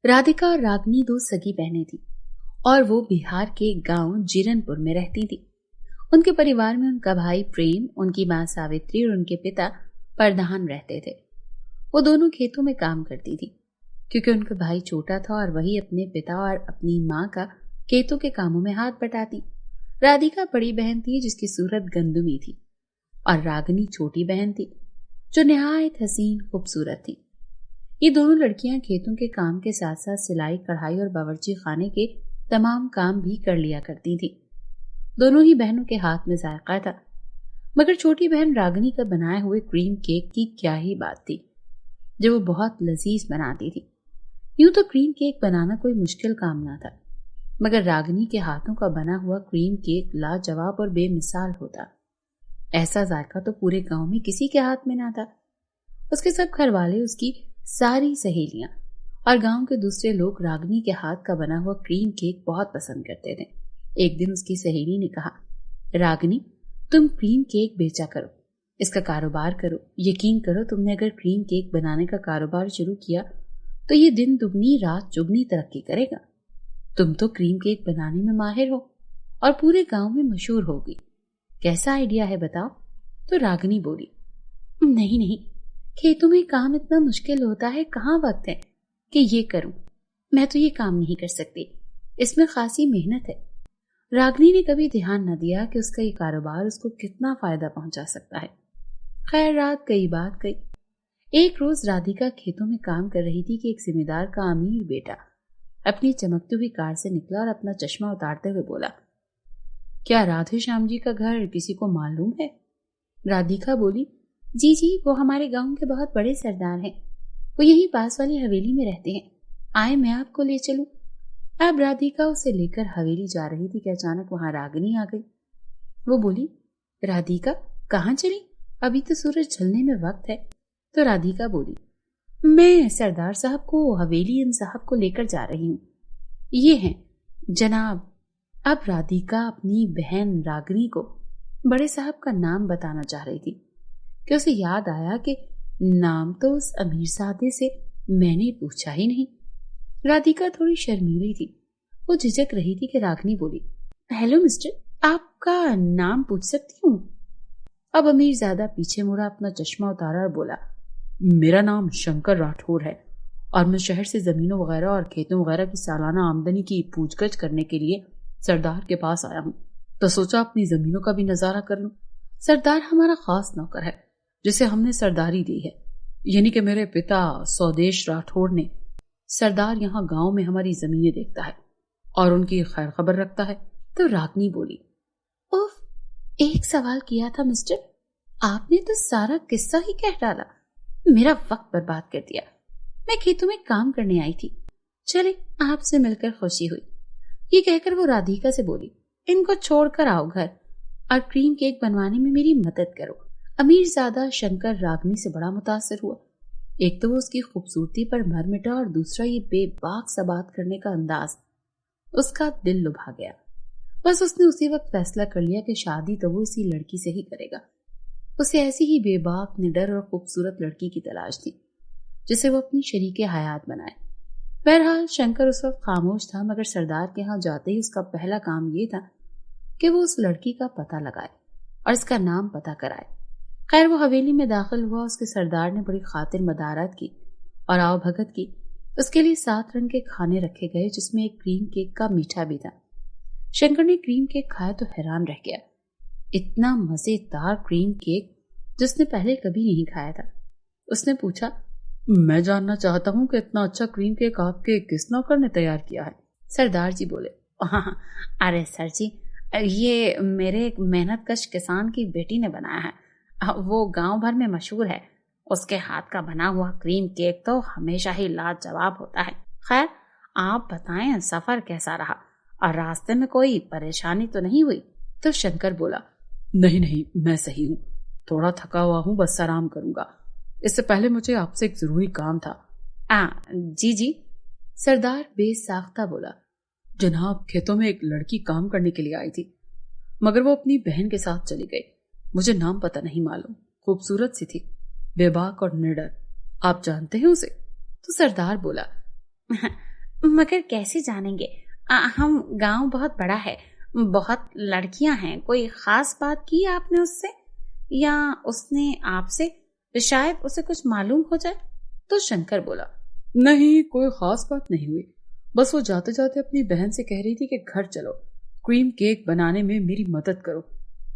राधिका और रागनी दो सगी बहनें थी और वो बिहार के गांव जीरनपुर में रहती थी। उनके परिवार में उनका भाई प्रेम, उनकी मां सावित्री और उनके पिता प्रधान रहते थे। वो दोनों खेतों में काम करती थी क्योंकि उनका भाई छोटा था और वही अपने पिता और अपनी मां का खेतों के कामों में हाथ बटाती। राधिका बड़ी बहन थी जिसकी सूरत गंदुमी थी और रागनी छोटी बहन थी जो निहायत हसीन खूबसूरत थी। ये दोनों लड़कियां खेतों के काम के साथ साथ सिलाई, कढ़ाई और बावर्ची खाने के तमाम काम भी कर लिया करती थी। दोनों ही बहनों के हाथ में जायका था, मगर छोटी बहन रागनी का बनाए हुए क्रीम केक की क्या ही बात थी जो वो बहुत लजीज बनाती थी। यूं तो क्रीम केक बनाना कोई मुश्किल काम ना था, मगर रागनी के हाथों का बना हुआ क्रीम केक लाजवाब और बेमिसाल होता। ऐसा जायका तो पूरे गांव में किसी के हाथ में ना था। उसके सब घरवाले, उसकी सारी सहेलियां और गांव के दूसरे लोग रागनी के हाथ का बना हुआ क्रीम केक बहुत पसंद करते थे। एक दिन उसकी सहेली ने कहा, रागनी, तुम क्रीम केक बेचा करो, इसका कारोबार करो। यकीन करो, तुमने अगर क्रीम केक बनाने का कारोबार शुरू किया तो ये दिन दुगनी रात चुगनी तरक्की करेगा। तुम तो क्रीम केक बनाने में माहिर हो और पूरे गांव में मशहूर होगी। कैसा आइडिया है बताओ? तो रागनी बोली, नहीं नहीं, खेतों में काम इतना मुश्किल होता है, कहाँ वक्त है कि ये करूं। मैं तो ये काम नहीं कर सकती, इसमें खासी मेहनत है। रागनी ने कभी ध्यान न दिया कि उसका ये कारोबार उसको कितना फायदा पहुंचा सकता है। खैर, रात गई बात गई। एक रोज राधिका खेतों में काम कर रही थी कि एक जिम्मेदार का अमीर बेटा अपनी चमकती हुई कार से निकला और अपना चश्मा उतारते हुए बोला, क्या राधे श्याम जी का घर किसी को मालूम है? राधिका बोली, जी जी, वो हमारे गांव के बहुत बड़े सरदार हैं। वो यहीं पास वाली हवेली में रहते हैं। आए, मैं आपको ले चलूं। अब राधिका उसे लेकर हवेली जा रही थी कि अचानक वहां रागनी आ गई। वो बोली, राधिका, कहाँ चली? अभी तो सूरज ढलने में वक्त है। तो राधिका बोली, मैं सरदार साहब को, हवेली इन साहब को लेकर जा रही हूँ। ये हैं जनाब। अब राधिका अपनी बहन रागनी को बड़े साहब का नाम बताना चाह रही थी कि उसे याद आया कि नाम तो उस अमीरजादे से मैंने पूछा ही नहीं। राधिका थोड़ी शर्मीली थी। वो झिझक रही थी कि रागनी बोली, हेलो मिस्टर, आपका नाम पूछ सकती हूँ? अब अमीरजादा पीछे मुड़ा, अपना चश्मा उतारा और बोला, मेरा नाम शंकर राठौर है और मैं शहर से जमीनों वगैरह और खेतों वगैरह की सालाना आमदनी की पूछगछ करने के लिए सरदार के पास आया हूँ, तो सोचा अपनी जमीनों का भी नजारा कर लूं। सरदार हमारा खास नौकर है जिसे हमने सरदारी दी है, यानी कि मेरे पिता स्वदेश राठौर ने। सरदार यहाँ गांव में हमारी जमीनें देखता है और उनकी खैर खबर रखता है। तो रागनी बोली, उफ, एक सवाल किया था मिस्टर, आपने तो सारा किस्सा ही कह डाला। मेरा वक्त बर्बाद कर दिया। मैं खेतों में काम करने आई थी। चले, आपसे मिलकर खुशी हुई। ये कहकर वो राधिका से बोली, इनको छोड़कर आओ घर और क्रीम केक बनवाने में मेरी मदद करो। अमीरजादा शंकर रागनी से बड़ा मुतासिर हुआ। एक तो वो उसकी खूबसूरती पर मर मिटा और दूसरा ये बेबाक सा बात करने का अंदाज। उसका दिल लुभा गया। बस उसने उसी वक्त फैसला कर लिया कि शादी तो वो इसी लड़की से ही करेगा। उसे ऐसी ही बेबाक, निडर और खूबसूरत लड़की की तलाश थी जिसे वो अपनी शरीके हयात बनाए। बहरहाल शंकर उस वक्त खामोश था, मगर सरदार के यहाँ जाते ही उसका पहला काम ये था कि वो उस लड़की का पता लगाए और इसका नाम पता कराए। खैर, वो हवेली में दाखिल हुआ। उसके सरदार ने बड़ी खातिर मदारत की और आओ भगत की। उसके लिए 7 रंग के खाने रखे गए जिसमें एक क्रीम केक का मीठा भी था। शंकर ने क्रीम केक खाया तो हैरान रह गया। इतना मजेदार क्रीम केक जिसने पहले कभी नहीं खाया था। उसने पूछा, मैं जानना चाहता हूँ कि इतना अच्छा क्रीम केक आपके किस नौकर ने तैयार किया है? सरदार जी बोले, हाँ, अरे सर जी, ये मेरे एक मेहनतकश किसान की बेटी ने बनाया है। वो गांव भर में मशहूर है। उसके हाथ का बना हुआ क्रीम केक तो हमेशा ही लाजवाब होता है। खैर, आप बताएं, सफर कैसा रहा और रास्ते में कोई परेशानी तो नहीं हुई? तो शंकर बोला, नहीं नहीं, मैं सही हूँ, थोड़ा थका हुआ हूँ, बस आराम करूंगा। इससे पहले मुझे आपसे एक जरूरी काम था। जी जी, सरदार बेसाख्ता बोला, जनाब, खेतों में एक लड़की काम करने के लिए आई थी, मगर वो अपनी बहन के साथ चली गई। मुझे नाम पता नहीं मालूम, खूबसूरत सी थी, बेबाक और निडर। आप जानते हैं उसे? तो सरदार बोला, मगर कैसे जानेंगे? हम गांव बहुत बड़ा है, बहुत लड़कियां हैं। कोई खास बात की आपने उससे या उसने आपसे? शायद उसे कुछ मालूम हो जाए। तो शंकर बोला, नहीं, कोई खास बात नहीं हुई। बस वो जाते जाते अपनी बहन से कह रही थी कि घर चलो, क्रीम केक बनाने में मेरी मदद करो।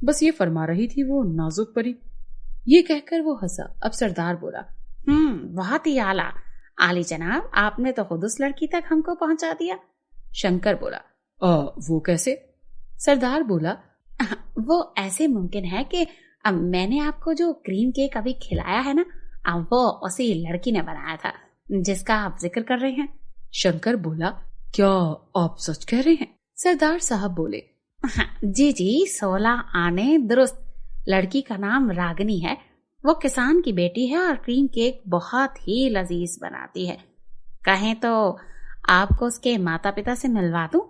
बस ये फरमा रही थी वो नाजुक परी। ये कहकर वो हंसा। अब सरदार बोला, बहुत ही आला। आली जनाब, आपने तो खुद उस लड़की तक हमको पहुंचा दिया। शंकर बोला, वो कैसे? सरदार बोला, वो ऐसे मुमकिन है कि अब मैंने आपको जो क्रीम केक अभी खिलाया है ना, अब वो उसी लड़की ने बनाया था जिसका आप जिक्र कर रहे हैं। शंकर बोला, क्या आप सच कह रहे हैं? सरदार साहब बोले, जी जी, 16 आने दुरुस्त। लड़की का नाम रागनी है। वो किसान की बेटी है और क्रीम केक बहुत ही लजीज बनाती है। कहें तो आपको उसके माता पिता से मिलवा दूं?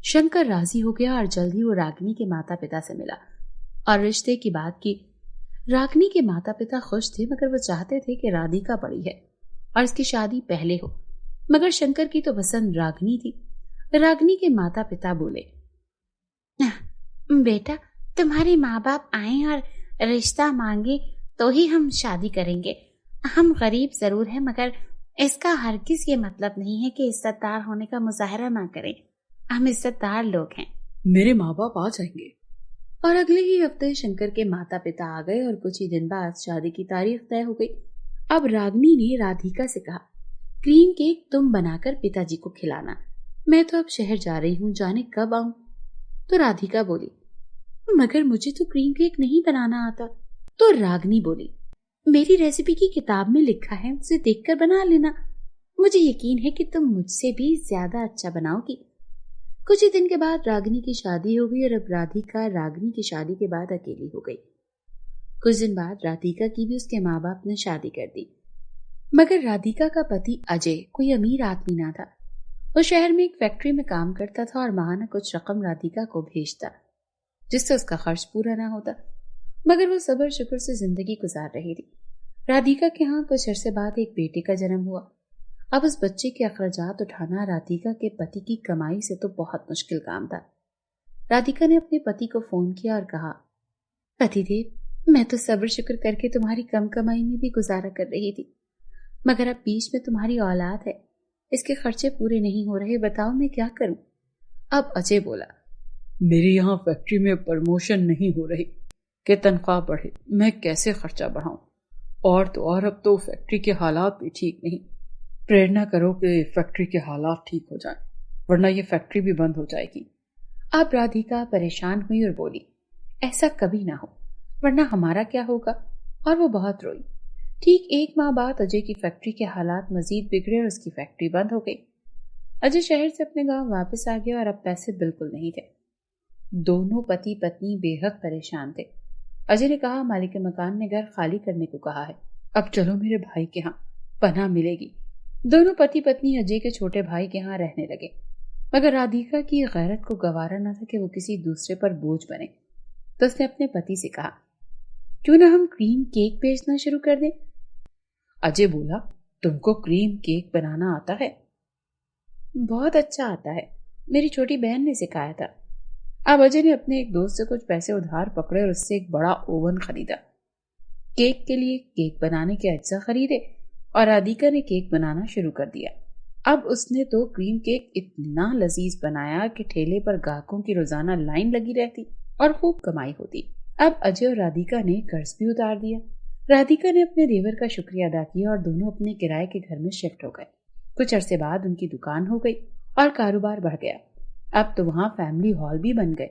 शंकर राजी हो गया और जल्द ही वो रागिनी के माता पिता से मिला और रिश्ते की बात की। रागिनी के माता पिता खुश थे, मगर वो चाहते थे कि राधिका बड़ी है और इसकी शादी पहले हो। मगर शंकर की तो पसंद रागिनी थी। रागिनी के माता पिता बोले, बेटा, तुम्हारे माँ बाप आए और रिश्ता मांगे तो ही हम शादी करेंगे। हम गरीब जरूर हैं, मगर इसका हरगिज ये मतलब नहीं है कि इज्जतदार होने का मुजाहरा ना करें। हम इज्जतदार लोग हैं। मेरे माँ बाप आ जाएंगे। और अगले ही हफ्ते शंकर के माता पिता आ गए और कुछ ही दिन बाद शादी की तारीख तय हो गई। अब रागिनी ने राधिका से कहा, क्रीम केक तुम बनाकर पिताजी को खिलाना। मैं तो अब शहर जा रही हूँ, जाने कब आऊं। तो राधिका बोली, मगर मुझे तो क्रीम केक नहीं बनाना आता। तो रागिनी बोली, मेरी रेसिपी की किताब में लिखा है, उसे देखकर बना लेना। मुझे यकीन है कि तुम मुझसे भी ज्यादा अच्छा बनाओगी। कुछ ही दिन के बाद रागिनी की शादी हो गई और अब राधिका रागिनी की शादी के बाद अकेली हो गई। कुछ दिन बाद राधिका की भी उसके माँ बाप ने शादी कर दी। मगर राधिका का पति अजय कोई अमीर आदमी ना था। वो शहर में एक फैक्ट्री में काम करता था और माहाना कुछ रकम राधिका को भेजता, जिससे उसका खर्च पूरा ना होता। मगर वो सब्र शुक्र से जिंदगी गुजार रही थी। राधिका के यहाँ कुछ अरसे बाद एक बेटे का जन्म हुआ। अब उस बच्चे के अखराजात उठाना राधिका के पति की कमाई से तो बहुत मुश्किल काम था। राधिका ने अपने पति को फोन किया और कहा, पतिदेव, मैं तो सब्र शुक्र करके तुम्हारी कम कमाई में भी गुजारा कर रही थी, मगर अब बीच में तुम्हारी औलाद है, इसके खर्चे पूरे नहीं हो रहे। बताओ मैं क्या करूं? अब अजय बोला, मेरी यहाँ फैक्ट्री में प्रमोशन नहीं हो रही कि तनख्वाह बढ़े, मैं कैसे खर्चा बढ़ाऊं? और तो और अब तो फैक्ट्री के हालात भी ठीक नहीं। प्रेरणा करो कि फैक्ट्री के हालात ठीक हो जाएं, वरना ये फैक्ट्री भी बंद हो जाएगी। अब राधिका परेशान हुई और बोली, ऐसा कभी ना हो, वरना हमारा क्या होगा? और वो बहुत रोई। ठीक 1 माह बाद अजय की फैक्ट्री के हालात मजीद बिगड़े और उसकी फैक्ट्री बंद हो गई। अजय शहर से अपने गांव वापस आ गया और अब पैसे बिल्कुल नहीं थे। दोनों पति पत्नी बेहद परेशान थे। अजय ने कहा, मालिक मकान ने घर खाली करने को कहा है, अब चलो मेरे भाई के यहाँ, पनाह मिलेगी। दोनों पति पत्नी अजय के छोटे भाई के यहाँ रहने लगे। मगर राधिका की गैरत को गवारा न था कि वो किसी दूसरे पर बोझ बने। तो उसने अपने पति से कहा, क्यों ना हम क्रीम केक बेचना शुरू कर दें? अजय बोला, तुमको क्रीम केक बनाना आता है? बहुत अच्छा आता है, मेरी छोटी बहन ने सिखाया था। अब अजय ने अपने एक दोस्त से कुछ पैसे उधार पकड़े और उससे एक बड़ा ओवन खरीदा। केक के लिए केक बनाने के अज्जा खरीदे और राधिका ने केक बनाना शुरू कर दिया। अब उसने तो क्रीम केक इतना लजीज बनाया कि ठेले पर ग्राहकों की रोजाना लाइन लगी रहती और खूब कमाई होती। अब अजय और राधिका ने कर्ज भी उतार दिया। राधिका ने अपने देवर का शुक्रिया अदा किया और दोनों अपने किराए के घर में शिफ्ट हो गए। कुछ अरसे बाद उनकी दुकान हो गई और कारोबार बढ़ गया। अब तो वहां फैमिली हॉल भी बन गए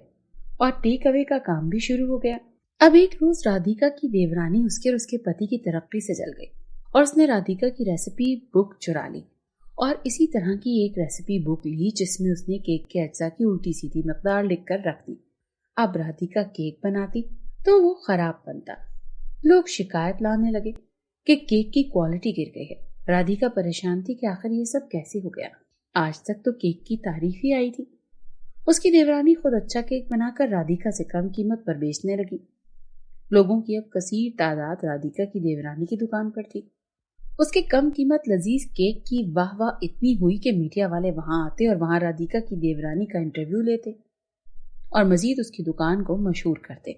और टेक अवे का काम भी शुरू हो गया। अब एक रोज राधिका की देवरानी उसके और उसके पति की तरक्की से जल गई और उसने राधिका की रेसिपी बुक चुरा ली और इसी तरह की एक रेसिपी बुक ली जिसमें उसने केक के अज्जा की उल्टी सीधी मकदार लिखकर रख दी। अब राधिका केक बनाती तो वो खराब बनता। लोग शिकायत लाने लगे कि केक की क्वालिटी गिर गई है। राधिका परेशान थी कि आखिर ये सब कैसे हो गया। आज तक तो केक की तारीफ ही आई थी। उसकी देवरानी खुद अच्छा केक बनाकर राधिका से कम कीमत पर बेचने लगी। लोगों की अब कसीर तादाद राधिका की देवरानी की दुकान पर थी। उसके कम कीमत लजीज केक की वाह वाह इतनी हुई कि मीडिया वाले वहां आते और वहां राधिका की देवरानी का इंटरव्यू लेते और मजीद उसकी दुकान को मशहूर करते।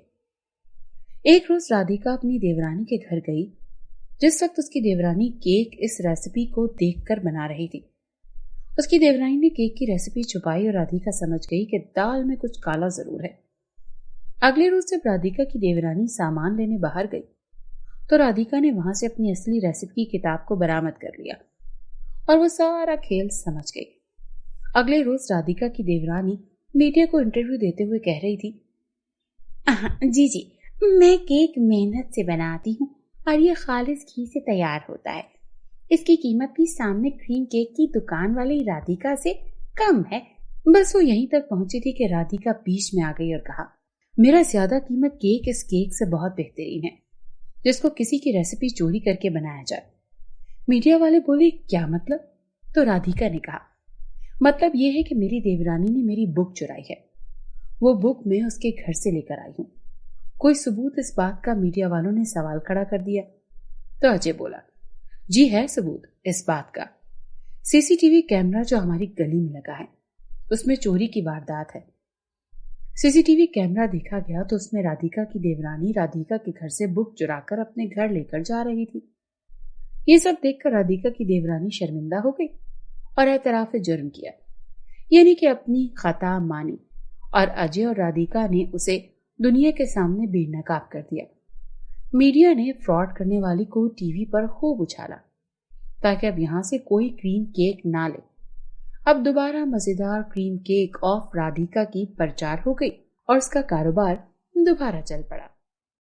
एक रोज राधिका अपनी देवरानी के घर गई जिस वक्त उसकी देवरानी केक इस रेसिपी को देखकर बना रही थी। उसकी देवरानी ने केक की रेसिपी छुपाई और राधिका समझ गई कि दाल में कुछ काला जरूर है। अगले रोज जब राधिका की देवरानी सामान लेने बाहर गई तो राधिका ने वहां से अपनी असली रेसिपी की किताब को बरामद कर लिया और वो सारा खेल समझ गई। अगले रोज राधिका की देवरानी मीडिया को इंटरव्यू देते हुए कह रही थी, जी जी, मैं केक मेहनत से बनाती हूँ और ये खालिस घी से तैयार होता है। इसकी कीमत भी सामने क्रीम केक की दुकान वाली राधिका से कम है। बस वो यहीं तक पहुंची थी कि राधिका बीच में आ गई और कहा, मेरा ज्यादा कीमत केक इस केक से बहुत बेहतरीन है जिसको किसी की रेसिपी चोरी करके बनाया जाए। मीडिया वाले बोले, क्या मतलब? तो राधिका ने कहा, मतलब यह है कि मेरी देवरानी ने मेरी बुक चुराई है। वो बुक मैं उसके घर से लेकर आई हूं। कोई सबूत इस बात का? मीडिया वालों ने सवाल खड़ा कर दिया। तो अजय बोला, जी है सबूत इस बात का। सीसीटीवी कैमरा जो हमारी गली में लगा है उसमें चोरी की वारदात है। सीसीटीवी कैमरा देखा गया तो उसमें राधिका की देवरानी राधिका के घर से बुक चुराकर अपने घर लेकर जा रही थी। ये सब देखकर राधिका की देवरानी शर्मिंदा हो गई और एतराफ जुर्म किया, यानी कि अपनी खता मानी और अजय और राधिका ने उसे दुनिया के सामने बेनकाब कर दिया। मीडिया ने फ्रॉड करने वाली को टीवी पर खूब उछाला ताकि अब यहां से कोई क्रीम केक ना ले। अब दोबारा मजेदार क्रीम केक ऑफ राधिका की प्रचार हो गई और उसका कारोबार दोबारा चल पड़ा।